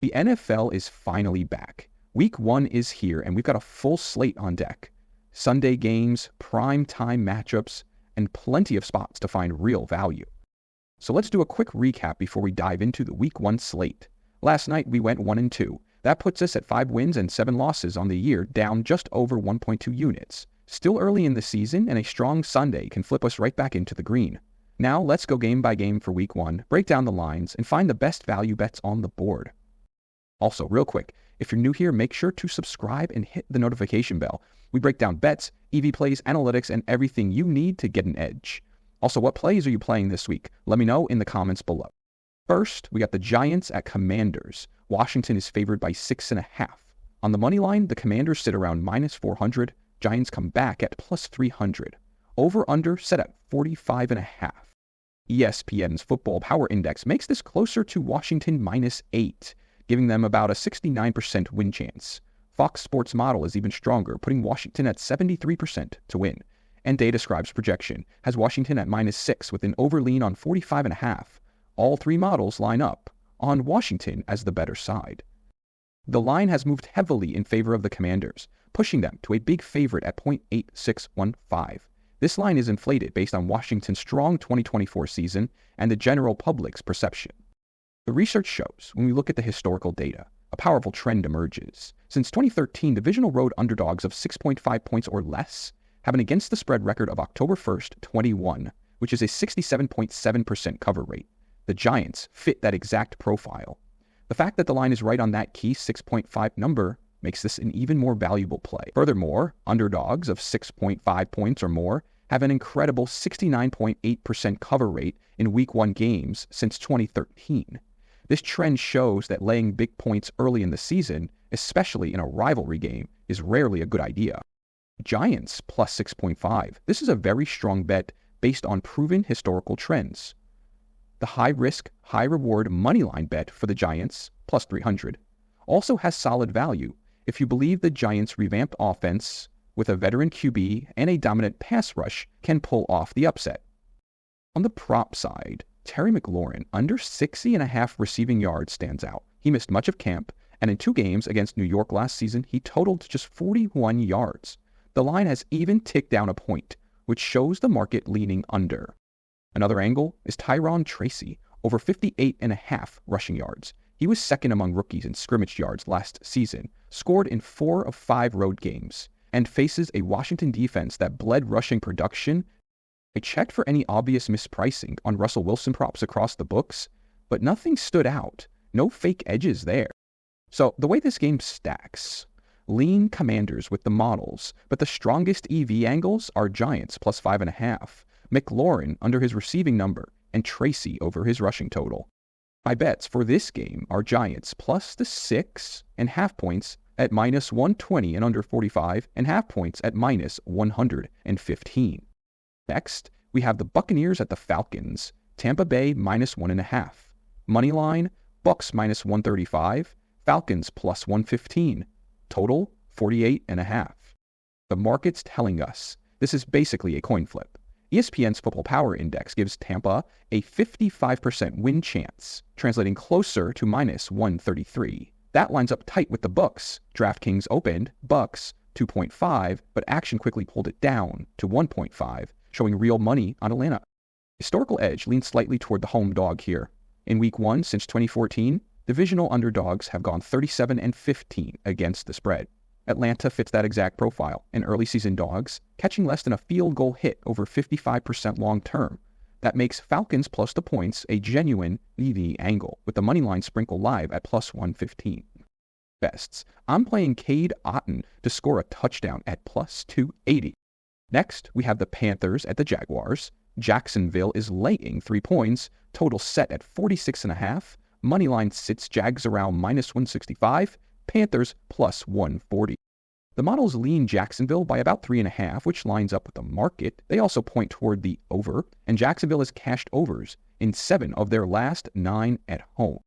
The NFL is finally back. Week 1 is here, and we've got a full slate on deck. Sunday games, prime time matchups, and plenty of spots to find real value. So let's do a quick recap before we dive into the Week 1 slate. Last night we went 1-2. That puts us at 5 wins and 7 losses on the year, down just over 1.2 units. Still early in the season, and a strong Sunday can flip us right back into the green. Now let's go game by game for Week 1, break down the lines, and find the best value bets on the board. Also, real quick, if you're new here, make sure to subscribe and hit the notification bell. We break down bets, EV plays, analytics, and everything you need to get an edge. Also, what plays are you playing this week? Let me know in the comments below. First, we got the Giants at Commanders. Washington is favored by 6.5. On the money line, the Commanders sit around -400. Giants come back at +300. Over-under set at 45.5. ESPN's Football Power Index makes this closer to Washington -8, giving them about a 69% win chance. Fox Sports model is even stronger, putting Washington at 73% to win. And DataScribe's projection has Washington at -6 with an overlean on 45.5. All three models line up on Washington as the better side. The line has moved heavily in favor of the Commanders, pushing them to a big favorite at 0.8615. This line is inflated based on Washington's strong 2024 season and the general public's perception. The research shows, when we look at the historical data, a powerful trend emerges. Since 2013, divisional road underdogs of 6.5 points or less have an against the spread record of October 1st, 21, which is a 67.7% cover rate. The Giants fit that exact profile. The fact that the line is right on that key 6.5 number makes this an even more valuable play. Furthermore, underdogs of 6.5 points or more have an incredible 69.8% cover rate in Week 1 games since 2013. This trend shows that laying big points early in the season, especially in a rivalry game, is rarely a good idea. Giants plus 6.5. This is a very strong bet based on proven historical trends. The high-risk, high-reward moneyline bet for the Giants, plus 300, also has solid value if you believe the Giants' revamped offense with a veteran QB and a dominant pass rush can pull off the upset. On the prop side, Terry McLaurin under 60.5 receiving yards stands out. He missed much of camp, and in 2 games against New York last season, he totaled just 41 yards. The line has even ticked down a point, which shows the market leaning under. Another angle is Tyron Tracy, over 58.5 rushing yards. He was second among rookies in scrimmage yards last season, scored in 4 of 5 road games, and faces a Washington defense that bled rushing production. I checked for any obvious mispricing on Russell Wilson props across the books, but nothing stood out. No fake edges there. So the way this game stacks, lean Commanders with the models, but the strongest EV angles are Giants plus 5.5, McLaurin under his receiving number, and Tracy over his rushing total. My bets for this game are Giants plus the 6.5 points at -120 and under 45.5 points at -115. Next, we have the Buccaneers at the Falcons, Tampa Bay -1.5. Moneyline, Bucks -135, Falcons plus 115. Total, 48.5. The market's telling us this is basically a coin flip. ESPN's Football Power Index gives Tampa a 55% win chance, translating closer to -133. That lines up tight with the Bucks. DraftKings opened Bucks 2.5, but action quickly pulled it down to 1.5, showing real money on Atlanta. Historical edge leans slightly toward the home dog here. In Week 1 since 2014, divisional underdogs have gone 37-15 against the spread. Atlanta fits that exact profile, and early season dogs catching less than a field goal hit over 55% long term. That makes Falcons plus the points a genuine EV angle, with the moneyline sprinkle live at plus 115. Bests, I'm playing Cade Otton to score a touchdown at plus 280. Next, we have the Panthers at the Jaguars. Jacksonville is laying 3 points, total set at 46.5. Moneyline sits Jags around -165, Panthers plus 140. The models lean Jacksonville by about 3.5, which lines up with the market. They also point toward the over, and Jacksonville has cashed overs in 7 of their last 9 at home.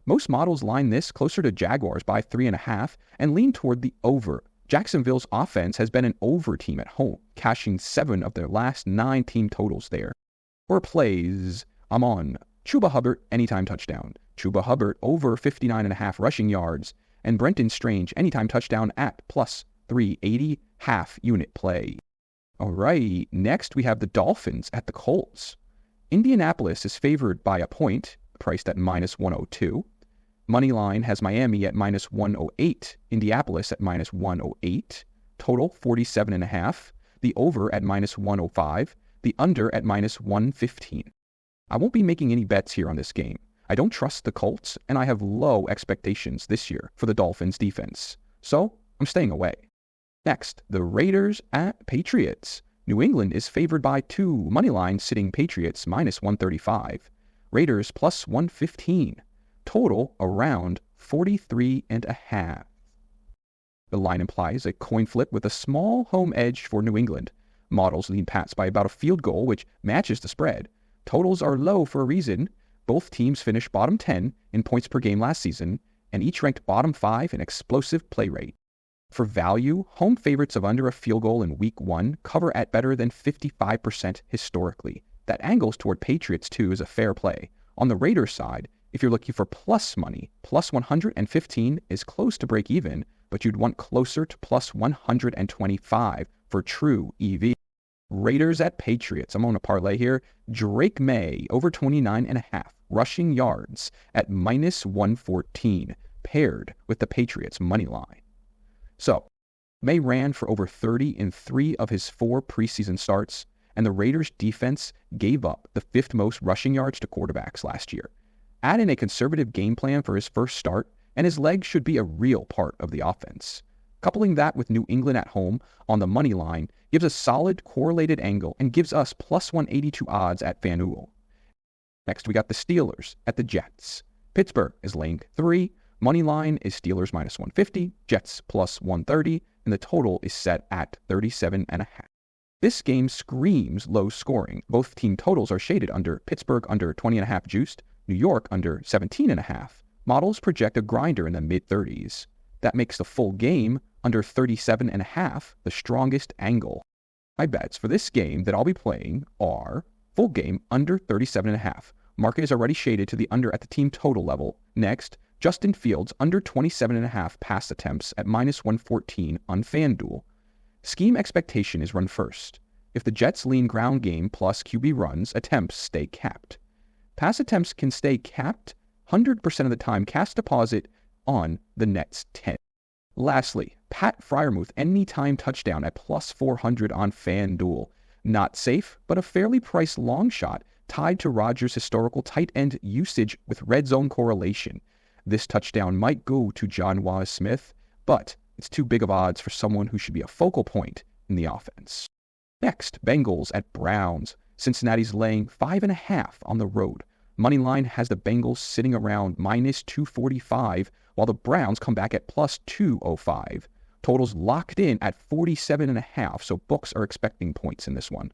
Most models line this closer to Jaguars by 3.5 and lean toward the over. Jacksonville's offense has been an over team at home, cashing 7 of their last 9 team totals there. For plays, I'm on Chuba Hubbard, anytime touchdown. Chuba Hubbard over 59.5 rushing yards. And Brenton Strange, anytime touchdown at plus 380, half unit play. All right, next we have the Dolphins at the Colts. Indianapolis is favored by a point, priced at minus 102. Moneyline has Miami at minus 108, Indianapolis at minus 108, total 47.5, the over at minus 105, the under at minus 115. I won't be making any bets here on this game. I don't trust the Colts, and I have low expectations this year for the Dolphins defense, so I'm staying away. Next, the Raiders at Patriots. New England is favored by 2, moneyline sitting Patriots minus 135, Raiders plus 115. Total around 43.5. The line implies a coin flip with a small home edge for New England. Models lead Pats by about a field goal, which matches the spread. Totals are low for a reason. Both teams finished bottom 10 in points per game last season, and each ranked bottom 5 in explosive play rate. For value, home favorites of under a field goal in Week 1 cover at better than 55% historically. That angles toward Patriots, too, is a fair play. On the Raiders side, if you're looking for plus money, plus 115 is close to break even, but you'd want closer to plus 125 for true EV. Raiders at Patriots. I'm on a parlay here. Drake May over 29.5 rushing yards at minus 114, paired with the Patriots money line. So, May ran for over 30 in 3 of his 4 preseason starts, and the Raiders defense gave up the 5th most rushing yards to quarterbacks last year. Add in a conservative game plan for his first start, and his legs should be a real part of the offense. Coupling that with New England at home on the money line gives a solid correlated angle and gives us plus 182 odds at FanDuel. Next, we got the Steelers at the Jets. Pittsburgh is laying 3. Money line is Steelers minus 150, Jets plus 130, and the total is set at 37.5. This game screams low scoring. Both team totals are shaded under. Pittsburgh under 20.5 juiced, New York under 17.5. Models project a grinder in the mid-30s. That makes the full game under 37.5 the strongest angle. My bets for this game that I'll be playing are full game under 37.5. Market is already shaded to the under at the team total level. Next, Justin Fields under 27.5 pass attempts at minus 114 on FanDuel. Scheme expectation is run first. If the Jets' lean ground game plus QB runs, attempts stay capped. Pass attempts can stay capped 100% of the time. Cast deposit on the Nets 10. Lastly, Pat Freiermuth anytime touchdown at plus 400 on FanDuel. Not safe, but a fairly priced long shot tied to Rodgers' historical tight end usage with red zone correlation. This touchdown might go to John Wallace-Smith, but it's too big of odds for someone who should be a focal point in the offense. Next, Bengals at Browns. Cincinnati's laying 5.5 on the road. Moneyline has the Bengals sitting around minus 245, while the Browns come back at plus 205. Totals locked in at 47.5, so books are expecting points in this one.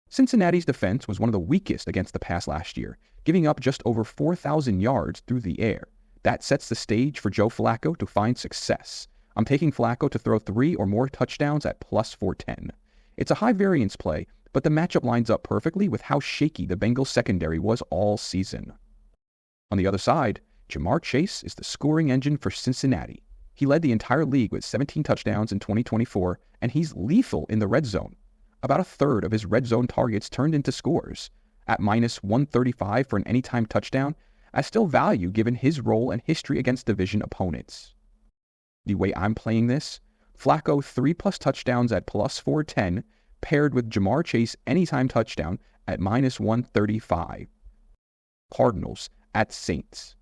Cincinnati's defense was one of the weakest against the pass last year, giving up just over 4,000 yards through the air. That sets the stage for Joe Flacco to find success. I'm taking Flacco to throw 3 or more touchdowns at plus 410. It's a high variance play, but the matchup lines up perfectly with how shaky the Bengals secondary was all season. On the other side, Jamar Chase is the scoring engine for Cincinnati. He led the entire league with 17 touchdowns in 2024, and he's lethal in the red zone. About a third of his red zone targets turned into scores. At minus 135 for an anytime touchdown, I still value given his role and history against division opponents. The way I'm playing this, Flacco 3+ touchdowns at plus 410, paired with Jamar Chase anytime touchdown at minus 135. Cardinals at Saints.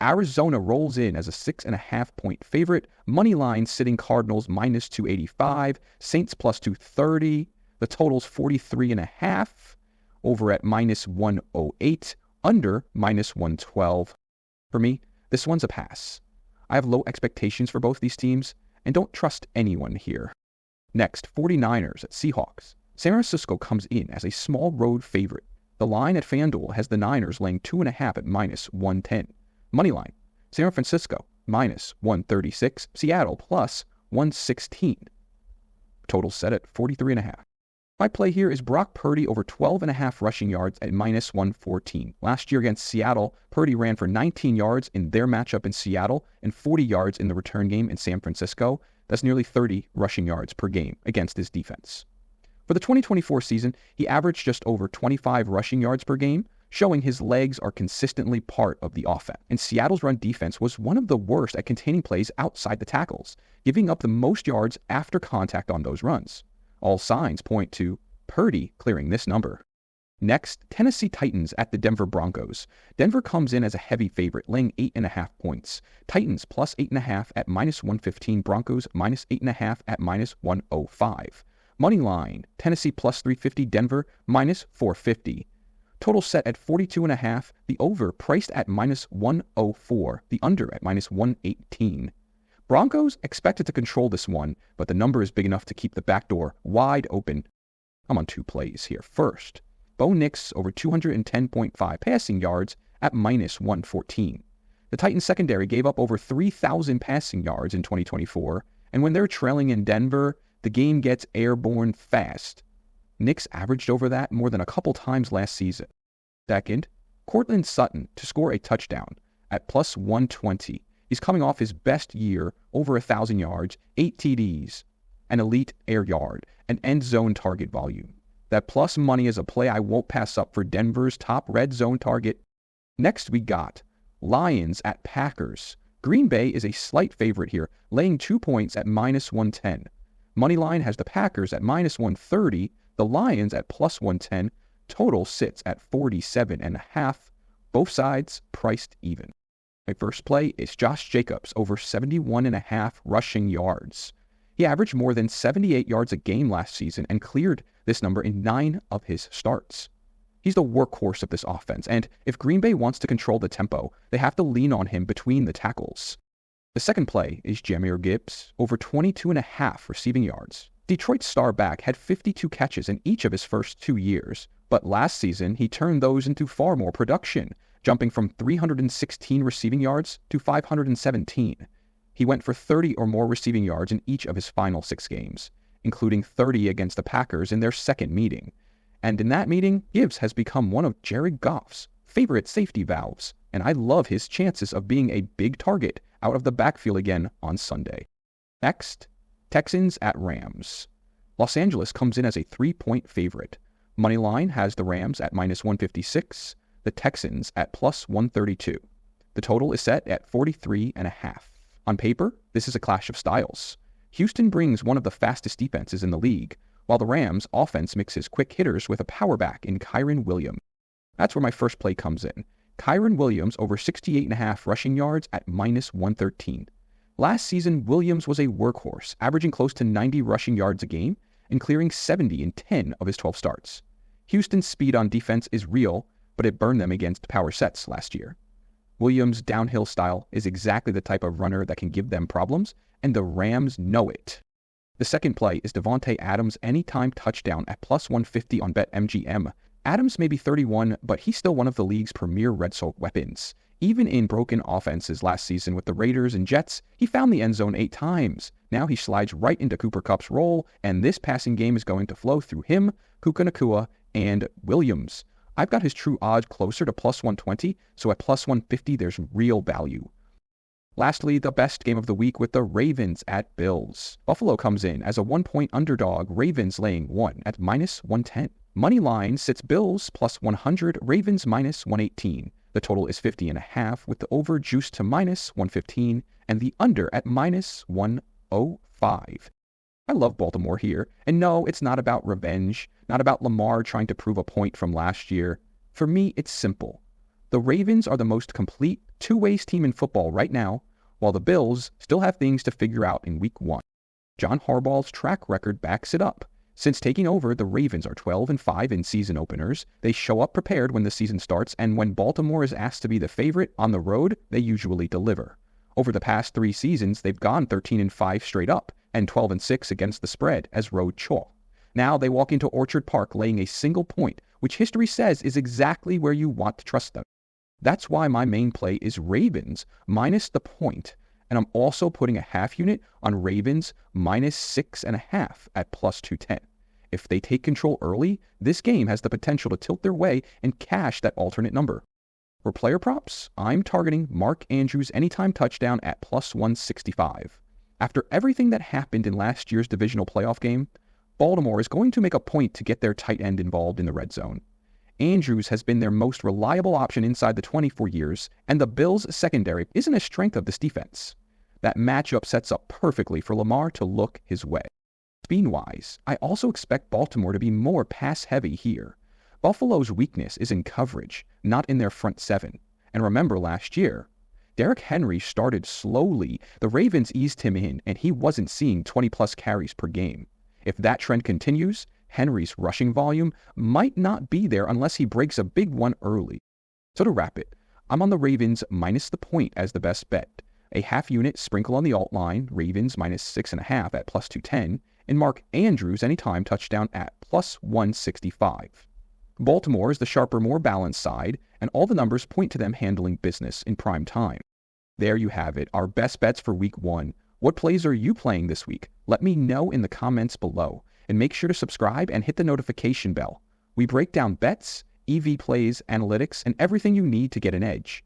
Arizona rolls in as a 6.5-point favorite. Money line sitting Cardinals minus 285, Saints plus 230. The total's 43.5. Over at minus 108, under minus 112. For me, this one's a pass. I have low expectations for both these teams and don't trust anyone here. Next, 49ers at Seahawks. San Francisco comes in as a small road favorite. The line at FanDuel has the Niners laying 2.5 at minus 110. Moneyline, San Francisco minus 136, Seattle plus 116. Total set at 43.5. My play here is Brock Purdy over 12.5 rushing yards at minus 114. Last year against Seattle, Purdy ran for 19 yards in their matchup in Seattle and 40 yards in the return game in San Francisco. That's nearly 30 rushing yards per game against his defense. For the 2024 season, he averaged just over 25 rushing yards per game, showing his legs are consistently part of the offense. And Seattle's run defense was one of the worst at containing plays outside the tackles, giving up the most yards after contact on those runs. All signs point to Purdy clearing this number. Next, Tennessee Titans at the Denver Broncos. Denver comes in as a heavy favorite, laying 8.5 points. Titans plus 8.5 at minus 115, Broncos minus 8.5 at minus 105. Moneyline, Tennessee plus 350, Denver minus 450. Total set at 42.5, the over priced at minus 104, the under at minus 118. Broncos expected to control this one, but the number is big enough to keep the back door wide open. I'm on two plays here. First, Bo Nix over 210.5 passing yards at minus 114. The Titans secondary gave up over 3,000 passing yards in 2024, and when they're trailing in Denver, the game gets airborne fast. Nix averaged over that more than a couple times last season. Second, Courtland Sutton to score a touchdown at plus 120. He's coming off his best year, over 1,000 yards, 8 TDs, an elite air yard, and end zone target volume. That plus money is a play I won't pass up for Denver's top red zone target. Next we got Lions at Packers. Green Bay is a slight favorite here, laying 2 points at minus 110. Moneyline has the Packers at minus 130, the Lions at plus 110. Total sits at 47.5. Both sides priced even. My first play is Josh Jacobs over 71.5 rushing yards. He averaged more than 78 yards a game last season and cleared this number in 9 of his starts. He's the workhorse of this offense, and if Green Bay wants to control the tempo, they have to lean on him between the tackles. The second play is Jahmyr Gibbs over 22.5 receiving yards. Detroit's star back had 52 catches in each of his first 2 years, but last season he turned those into far more production, jumping from 316 receiving yards to 517. He went for 30 or more receiving yards in each of his final 6 games, including 30 against the Packers in their second meeting. And in that meeting, Gibbs has become one of Jared Goff's favorite safety valves, and I love his chances of being a big target out of the backfield again on Sunday. Next, Texans at Rams. Los Angeles comes in as a 3-point favorite. Moneyline has the Rams at minus 156, the Texans at plus 132. The total is set at 43.5. On paper, this is a clash of styles. Houston brings one of the fastest defenses in the league, while the Rams' offense mixes quick hitters with a power back in Kyren Williams. That's where my first play comes in. Kyren Williams over 68.5 rushing yards at minus 113. Last season, Williams was a workhorse, averaging close to 90 rushing yards a game and clearing 70 in 10 of his 12 starts. Houston's speed on defense is real, but it burned them against power sets last year. Williams' downhill style is exactly the type of runner that can give them problems, and the Rams know it. The second play is Devontae Adams' anytime touchdown at plus 150 on BetMGM. Adams may be 31, but he's still one of the league's premier red zone weapons. Even in broken offenses last season with the Raiders and Jets, he found the end zone 8 times. Now he slides right into Cooper Kupp's role, and this passing game is going to flow through him, Puka Nacua, and Williams. I've got his true odds closer to plus 120, so at plus 150 there's real value. Lastly, the best game of the week with the Ravens at Bills. Buffalo comes in as a 1-point underdog, Ravens laying 1 at minus 110. Moneyline sits Bills plus 100, Ravens minus 118. The total is 50.5 with the over juiced to minus 115 and the under at minus 105. I love Baltimore here, and no, it's not about revenge, not about Lamar trying to prove a point from last year. For me, it's simple. The Ravens are the most complete two-ways team in football right now, while the Bills still have things to figure out in Week 1. John Harbaugh's track record backs it up. Since taking over, the Ravens are 12-5 in season openers. They show up prepared when the season starts, and when Baltimore is asked to be the favorite on the road, they usually deliver. Over the past 3 seasons, they've gone 13-5 straight up, and 12-6 against the spread as road chalk. Now they walk into Orchard Park laying a single point, which history says is exactly where you want to trust them. That's why my main play is Ravens minus the point, and I'm also putting a half unit on Ravens minus 6.5 at plus 210. If they take control early, this game has the potential to tilt their way and cash that alternate number. For player props, I'm targeting Mark Andrews anytime touchdown at plus 165. After everything that happened in last year's divisional playoff game, Baltimore is going to make a point to get their tight end involved in the red zone. Andrews has been their most reliable option inside the 24 years, and the Bills' secondary isn't a strength of this defense. That matchup sets up perfectly for Lamar to look his way. Speed-wise, I also expect Baltimore to be more pass-heavy here. Buffalo's weakness is in coverage, not in their front seven. And remember last year, Derrick Henry started slowly. The Ravens eased him in, and he wasn't seeing 20-plus carries per game. If that trend continues, Henry's rushing volume might not be there unless he breaks a big one early. So to wrap it, I'm on the Ravens minus the point as the best bet. A half-unit sprinkle on the alt line, Ravens minus 6.5 at plus 210, and Mark Andrews anytime touchdown at plus 165. Baltimore is the sharper, more balanced side, and all the numbers point to them handling business in prime time. There you have it, our best bets for Week 1. What plays are you playing this week? Let me know in the comments below, and make sure to subscribe and hit the notification bell. We break down bets, EV plays, analytics, and everything you need to get an edge.